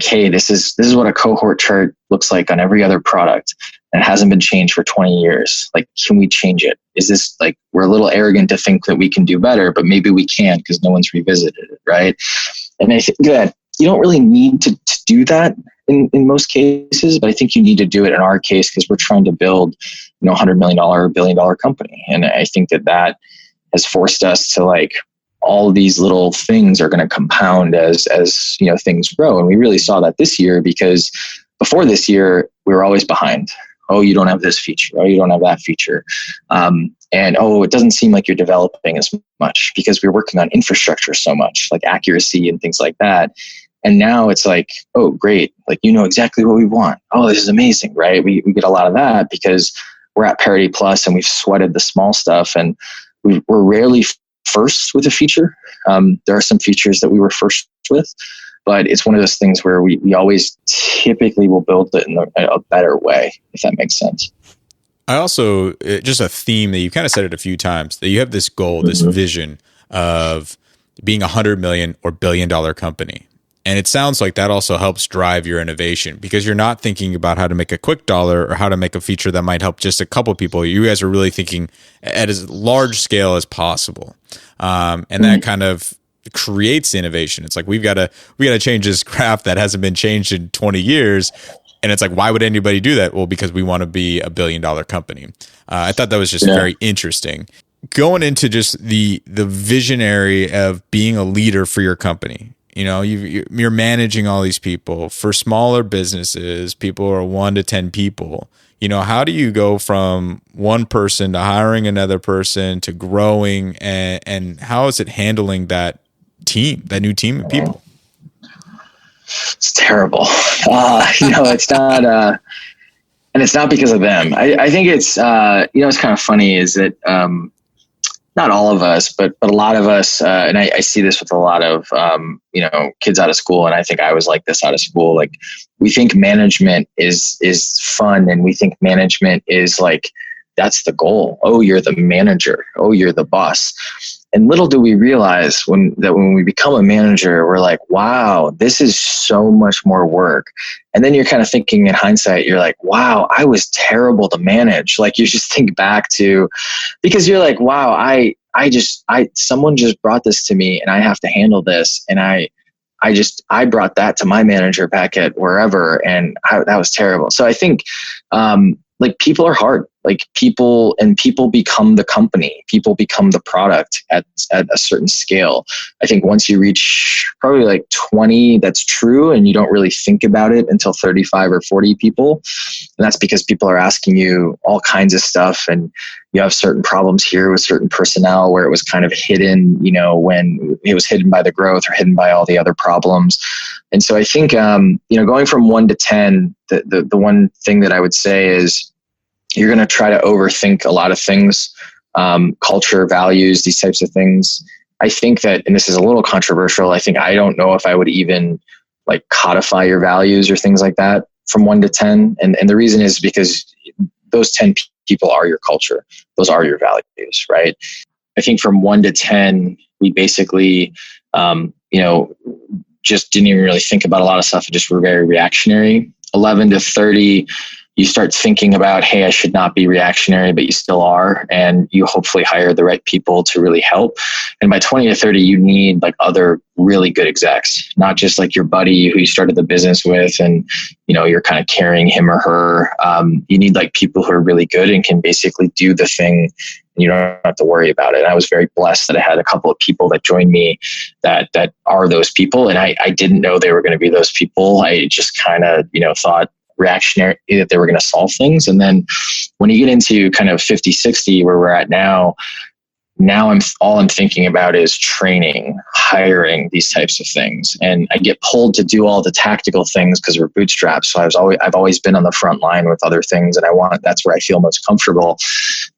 Hey, this is what a cohort chart looks like on every other product, and it hasn't been changed for 20 years. Can we change it? Is this we're a little arrogant to think that we can do better, but maybe we can because no one's revisited it, right? And I think that you don't really need to do that in most cases, but I think you need to do it in our case because we're trying to build, $100 million, $1 billion company. And I think that has forced us to all of these little things are going to compound as things grow. And we really saw that this year, because before this year, we were always behind. Oh, you don't have this feature. Oh, you don't have that feature. And it doesn't seem like you're developing as much, because we're working on infrastructure so much, accuracy and things like that. And now it's oh, great. Exactly what we want. Oh, this is amazing, right? We get a lot of that because we're at parity plus and we've sweated the small stuff, and we're rarely first with a feature. There are some features that we were first with, but it's one of those things where we always typically will build it in a better way, if that makes sense. I also, just a theme that you kind of said it a few times, that you have this goal, this vision of being $100 million or $1 billion company. And it sounds like that also helps drive your innovation, because you're not thinking about how to make a quick dollar or how to make a feature that might help just a couple people. You guys are really thinking at as large scale as possible. And that kind of creates innovation. It's like, we got to change this graph that hasn't been changed in 20 years. And it's like, why would anybody do that? Well, because we want to be $1 billion company. I thought that was just very interesting. Going into just the visionary of being a leader for your company. You know, you're managing all these people. For smaller businesses, people are 1 to 10 people. You know, how do you go from one person to hiring another person to growing, and how is it handling that new team of people? It's terrible. It's not, and it's not because of them. I think it's, it's kind of funny is that, not all of us, but a lot of us, and I see this with a lot of, kids out of school. And I think I was like this out of school. Like, we think management is fun, and we think management is like, that's the goal. Oh, you're the manager. Oh, you're the boss. And little do we realize when we become a manager, we're like, wow, this is so much more work. And then you're kind of thinking in hindsight, you're like, wow, I was terrible to manage. Like, you just think back to, because you're like, wow, someone just brought this to me and I have to handle this. And I brought that to my manager back at wherever. And that was terrible. So I think, people are hard. Like, people become the company. People become the product at a certain scale. I think once you reach probably like 20, that's true. And you don't really think about it until 35 or 40 people. And that's because people are asking you all kinds of stuff. And you have certain problems here with certain personnel where it was kind of hidden, when it was hidden by the growth or hidden by all the other problems. And so I think, going from 1 to 10, the one thing that I would say is, you're going to try to overthink a lot of things, culture, values, these types of things. I think that, and this is a little controversial, I don't know if I would even like codify your values or things like that from 1 to 10. And the reason is because those 10 people are your culture. Those are your values, right? I think from 1 to 10, we basically, just didn't even really think about a lot of stuff. Just were very reactionary. 11 to 30, you start thinking about, hey, I should not be reactionary, but you still are. And you hopefully hire the right people to really help. And by 20 to 30, you need like other really good execs, not just like your buddy who you started the business with and, you're kind of carrying him or her. You need like people who are really good and can basically do the thing. And you don't have to worry about it. And I was very blessed that I had a couple of people that joined me that are those people. And I didn't know they were going to be those people. I just kind of, thought reactionary, that they were going to solve things. And then when you get into kind of 50, 60, where we're at now I'm thinking about is training, hiring, these types of things. And I get pulled to do all the tactical things because we're bootstrapped. So I've always been on the front line with other things, and that's where I feel most comfortable.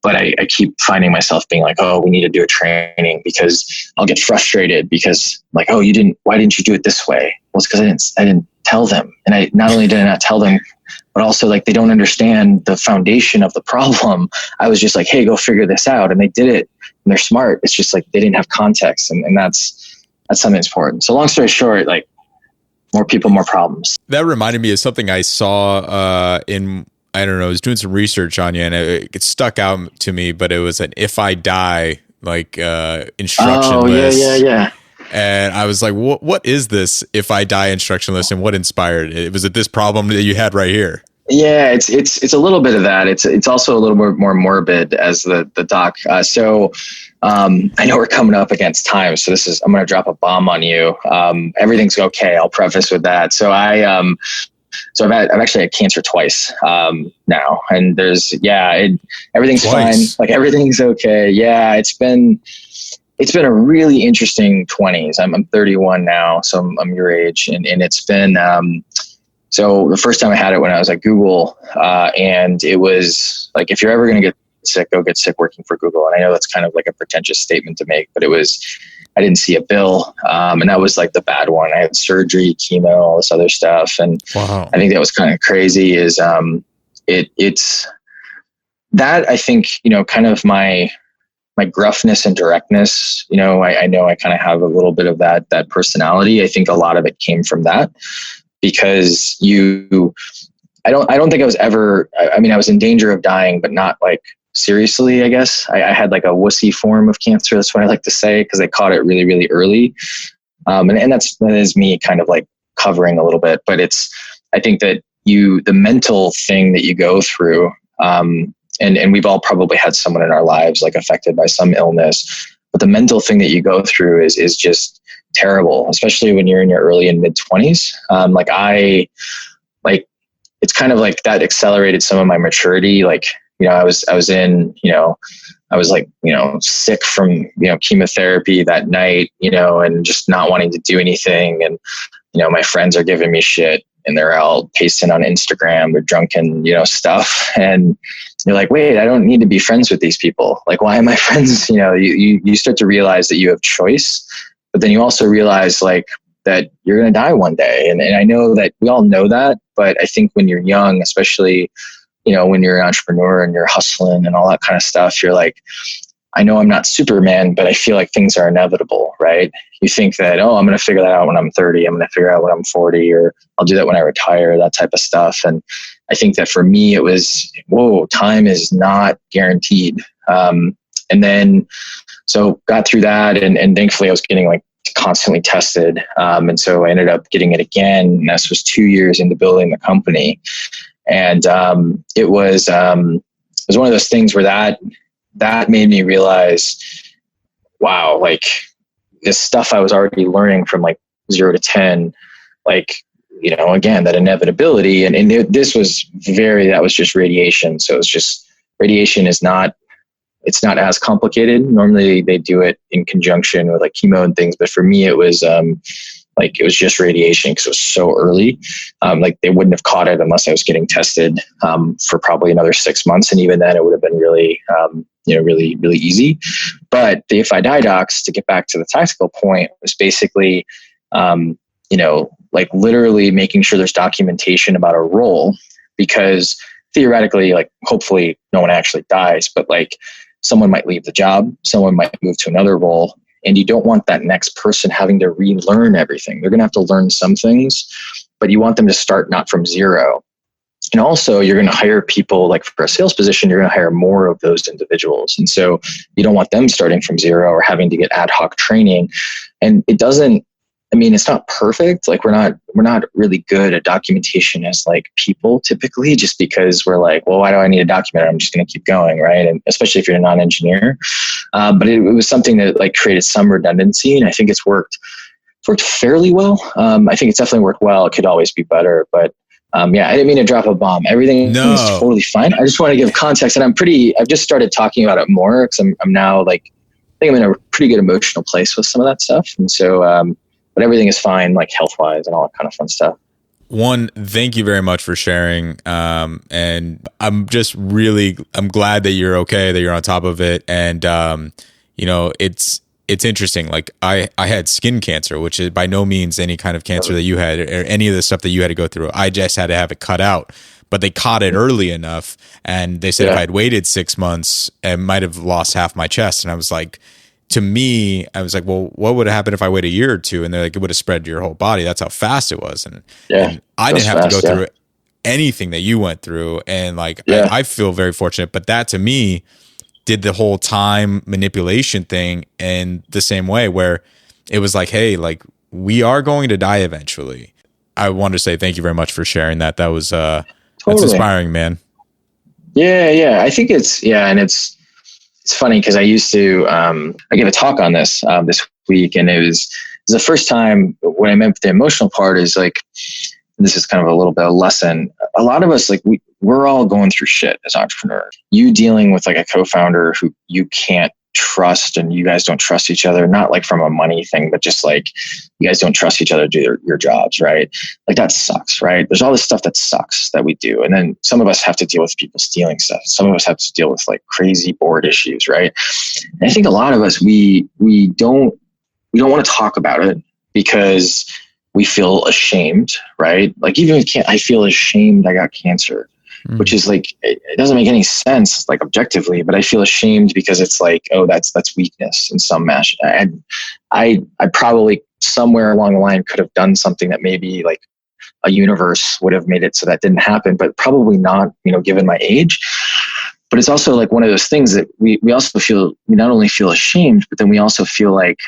But I keep finding myself being like, oh, we need to do a training, because I'll get frustrated because like, oh, why didn't you do it this way? Well, it's because I didn't tell them. And I not only did I not tell them, but also like they don't understand the foundation of the problem. I was just like, hey, go figure this out. And they did it, and they're smart. It's just like they didn't have context. And that's something that's important. So long story short, like, more people, more problems. That reminded me of something I saw I was doing some research on you, and it stuck out to me, but it was an if I die, like instruction list. Yeah. And I was like, what is this if I die instruction list, and what inspired it? Was it this problem that you had right here? Yeah, it's a little bit of that. It's also a little more morbid as the doc. So I know we're coming up against time, so I'm going to drop a bomb on you. Everything's okay. I'll preface with that. So I've actually had cancer twice now, and everything's fine. Like, everything's okay. Yeah, it's been a really interesting 20s. I'm 31 now, so I'm your age, and it's been. So the first time I had it when I was at Google, and it was like, if you're ever going to get sick, go get sick working for Google. And I know that's kind of like a pretentious statement to make, but it was I didn't see a bill. And that was like the bad one. I had surgery, chemo, all this other stuff. And Wow. I think that was kind of crazy is, it's that I think, kind of my gruffness and directness, I know I kind of have a little bit of that personality. I think a lot of it came from that because I don't think I was ever, I was in danger of dying, but not like seriously, I guess. I had like a wussy form of cancer. That's what I like to say, because I caught it really, really early. And that is me kind of like covering a little bit, but I think that the mental thing that you go through, and we've all probably had someone in our lives like affected by some illness, but the mental thing that you go through is just terrible, especially when you're in your early and mid 20s. It's kind of like that accelerated some of my maturity. Like, I was sick from, chemotherapy that night, and just not wanting to do anything. And, my friends are giving me shit and they're all pasting on Instagram, they're drunken, stuff. And you're like, wait, I don't need to be friends with these people. Like, why am I friends? You start to realize that you have choice, but then you also realize like that you're going to die one day. And I know that we all know that, but I think when you're young, especially, when you're an entrepreneur and you're hustling and all that kind of stuff, you're like, I know I'm not Superman, but I feel like things are inevitable, right? You think that, I'm going to figure that out when I'm 30, I'm going to figure out when I'm 40, or I'll do that when I retire, that type of stuff. And I think that for me, it was, time is not guaranteed. And then, so got through that. And thankfully I was getting like constantly tested. And so I ended up getting it again. And this was 2 years into building the company. And it was one of those things where that made me realize, wow, like this stuff I was already learning from like 0 to 10, like, again, that inevitability. And that was just radiation. So it's just, radiation it's not as complicated. Normally they do it in conjunction with like chemo and things. But for me, it was it was just radiation because it was so early. Like they wouldn't have caught it unless I was getting tested for probably another 6 months. And even then it would have been really, really, really easy. But the If I Die docs, to get back to the tactical point, was basically, like literally making sure there's documentation about a role, because theoretically, like hopefully no one actually dies, but like someone might leave the job, someone might move to another role. And you don't want that next person having to relearn everything. They're going to have to learn some things, but you want them to start not from zero. And also you're going to hire people, like for a sales position, you're going to hire more of those individuals. And so you don't want them starting from zero or having to get ad hoc training. And it's not perfect. Like we're not really good at documentation as like people typically, just because we're like, well, why do I need to document it? I'm just going to keep going. Right. And especially if you're not an engineer. But it was something that like created some redundancy. And I think it's worked fairly well. I think it's definitely worked well. It could always be better, but I didn't mean to drop a bomb. Everything is totally fine. I just want to give context, and I've just started talking about it more because I'm now like, I think I'm in a pretty good emotional place with some of that stuff. And so, but everything is fine, like health-wise and all that kind of fun stuff. One, thank you very much for sharing. And I'm glad that you're okay, that you're on top of it. And, it's interesting. Like I had skin cancer, which is by no means any kind of cancer that you had or any of the stuff that you had to go through. I just had to have it cut out, but they caught it early enough. And they said if I'd waited 6 months, I might have lost half my chest. And I was like, to me, I was like, well, what would have happened if I waited a year or two? And they're like, it would have spread to your whole body. That's how fast it was. And I didn't have to go through anything that you went through. And like, I feel very fortunate, but that to me did the whole time manipulation thing in the same way, where it was like, hey, like we are going to die eventually. I wanted to say thank you very much for sharing that. That was, that's inspiring, man. Yeah. I think and it's funny because I used to, I gave a talk on this week, and it was the first time. What I meant with the emotional part is like, this is kind of a little bit of a lesson. A lot of us, like we're all going through shit as entrepreneurs. You dealing with like a co-founder who you can't trust, and you guys don't trust each other, not like from a money thing, but just like you guys don't trust each other to do your jobs, right? Like that sucks, right? There's all this stuff that sucks that we do. And then some of us have to deal with people stealing stuff. Some of us have to deal with like crazy board issues, right? And I think a lot of us, we don't we don't want to talk about it because we feel ashamed, right? Like even if I feel ashamed I got cancer, which is like, it doesn't make any sense like objectively, but I feel ashamed because it's like, oh, that's weakness in some measure. And I probably somewhere along the line could have done something that maybe like a universe would have made it so that didn't happen, but probably not, given my age. But it's also like one of those things that we also feel, we not only feel ashamed, but then we also feel like,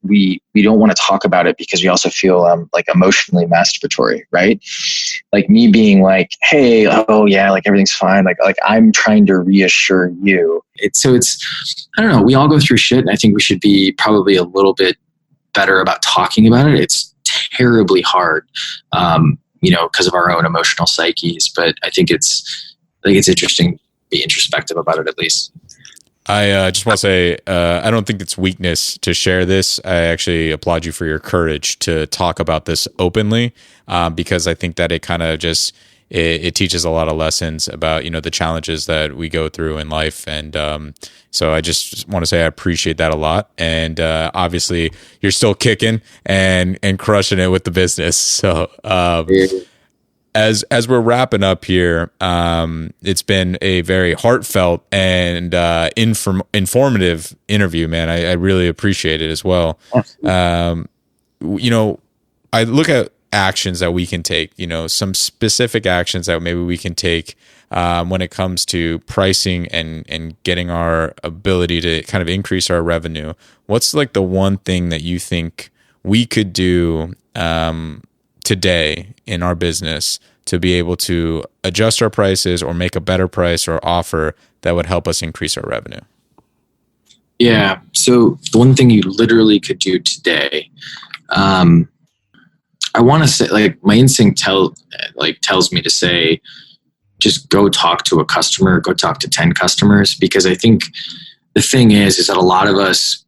we don't want to talk about it because we also feel like emotionally masturbatory, right? Like me being like, hey, oh yeah, like everything's fine. Like I'm trying to reassure you. It's I don't know. We all go through shit, and I think we should be probably a little bit better about talking about it. It's terribly hard, because of our own emotional psyches. But I think it's interesting to be introspective about it at least. I just want to say, I don't think it's weakness to share this. I actually applaud you for your courage to talk about this openly, because I think that it kind of just, it teaches a lot of lessons about, the challenges that we go through in life. And so I just want to say I appreciate that a lot. And obviously you're still kicking and crushing it with the business. So as we're wrapping up here, it's been a very heartfelt and informative interview, man. I really appreciate it as well. I look at actions that we can take, some specific actions that maybe we can take when it comes to pricing and getting our ability to kind of increase our revenue. What's like the one thing that you think we could do today in our business to be able to adjust our prices or make a better price or offer that would help us increase our revenue? Yeah. So the one thing you literally could do today, I want to say, like, my instinct tells me to say, just go talk to a customer, go talk to 10 customers, because I think the thing is that a lot of us,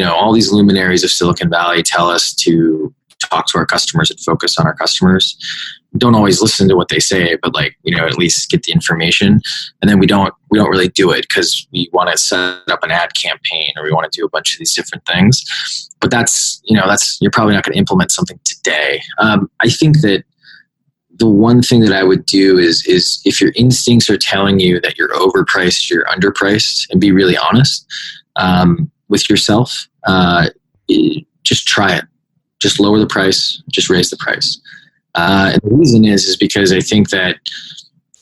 all these luminaries of Silicon Valley tell us to talk to our customers and focus on our customers. Don't always listen to what they say, but at least get the information. And then we don't really do it because we want to set up an ad campaign or we want to do a bunch of these different things. But that's you're probably not going to implement something today. I think that the one thing that I would do is if your instincts are telling you that you're overpriced, you're underpriced, and be really honest with yourself. Just try it. Just lower the price. Just raise the price. And the reason is because I think that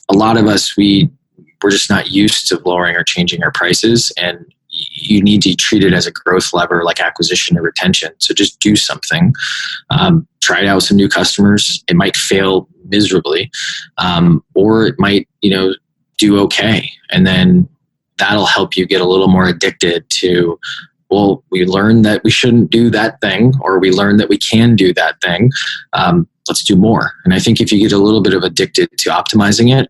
a lot of us, we're just not used to lowering or changing our prices, and you need to treat it as a growth lever like acquisition or retention. So just do something. Try it out with some new customers. It might fail miserably, or it might, do okay. And then that'll help you get a little more addicted to, well, we learned that we shouldn't do that thing, or we learned that we can do that thing. Let's do more. And I think if you get a little bit of addicted to optimizing it,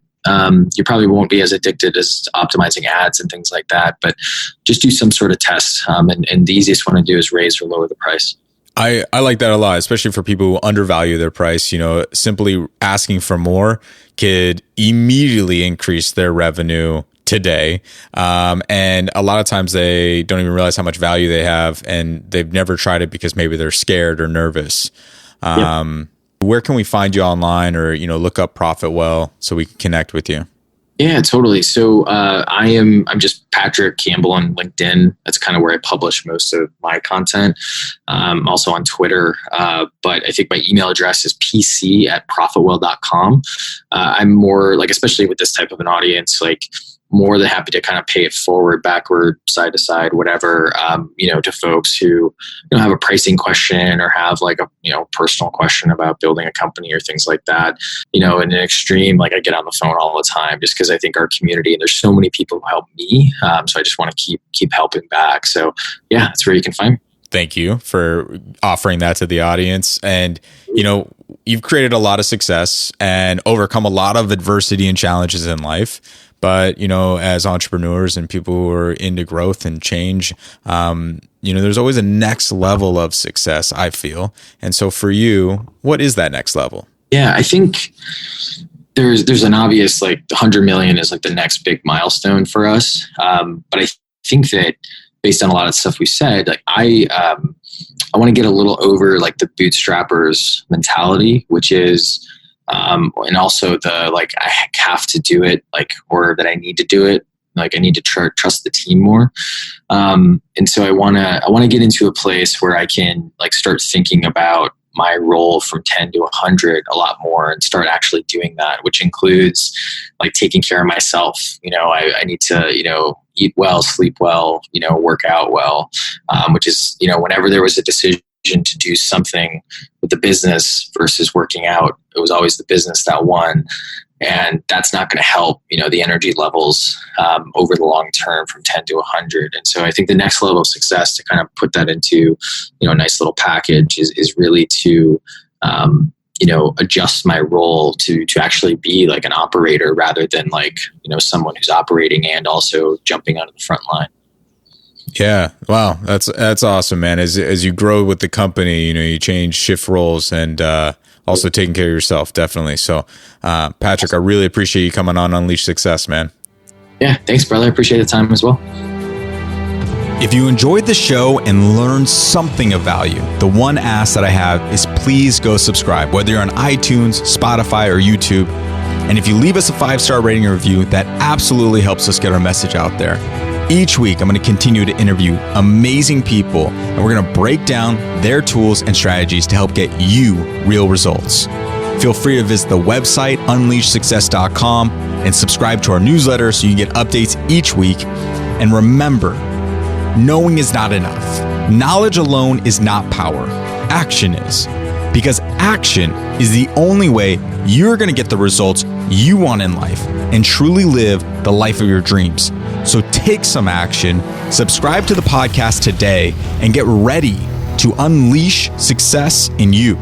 you probably won't be as addicted as optimizing ads and things like that. But just do some sort of test. And the easiest one to do is raise or lower the price. I like that a lot, especially for people who undervalue their price. Simply asking for more could immediately increase their revenue today. And a lot of times they don't even realize how much value they have, and they've never tried it because maybe they're scared or nervous. Yep. Where can we find you online, or, look up ProfitWell so we can connect with you? Yeah, totally. So I'm just Patrick Campbell on LinkedIn. That's kind of where I publish most of my content. Also on Twitter. But I think my email address is pc@profitwell.com. I'm more especially with this type of an audience, more than happy to kind of pay it forward, backward, side to side, whatever, to folks who have a pricing question or have a personal question about building a company or things like that. In an extreme, I get on the phone all the time just because I think our community, and there's so many people who help me. So I just want to keep helping back. So yeah, that's where you can find me. Thank you for offering that to the audience. And, you've created a lot of success and overcome a lot of adversity and challenges in life. But, as entrepreneurs and people who are into growth and change, there's always a next level of success, I feel. And so for you, what is that next level? Yeah, I think there's an obvious, 100 million is the next big milestone for us. But I think that based on a lot of stuff we said, like I want to get a little over like the bootstrappers mentality, which is, and also the like I have to do it, like, or that I need to do it. Like I need to trust the team more. And so I want to get into a place where I can like start thinking about my role from 10 to 100 a lot more and start actually doing that, which includes like taking care of myself. I need to, eat well, sleep well, work out well, which is, whenever there was a decision to do something with the business versus working out, it was always the business that won. And that's not going to help, the energy levels over the long term from 10 to 100. And so I think the next level of success to kind of put that into, a nice little package is really to, adjust my role to actually be like an operator rather than like, someone who's operating and also jumping onto the front line. Yeah. Wow. That's awesome, man. As you grow with the company, you change shift roles and, also taking care of yourself. Definitely. So, Patrick, I really appreciate you coming on Unleash Success, man. Yeah. Thanks, brother. I appreciate the time as well. If you enjoyed the show and learned something of value, the one ask that I have is please go subscribe, whether you're on iTunes, Spotify, or YouTube. And if you leave us a 5-star rating or review, that absolutely helps us get our message out there. Each week, I'm going to continue to interview amazing people, and we're going to break down their tools and strategies to help get you real results. Feel free to visit the website, unleashsuccess.com, and subscribe to our newsletter so you can get updates each week. And remember, knowing is not enough. Knowledge alone is not power. Action is. Because action is the only way you're going to get the results you want in life and truly live the life of your dreams. So take some action, subscribe to the podcast today, and get ready to unleash success in you.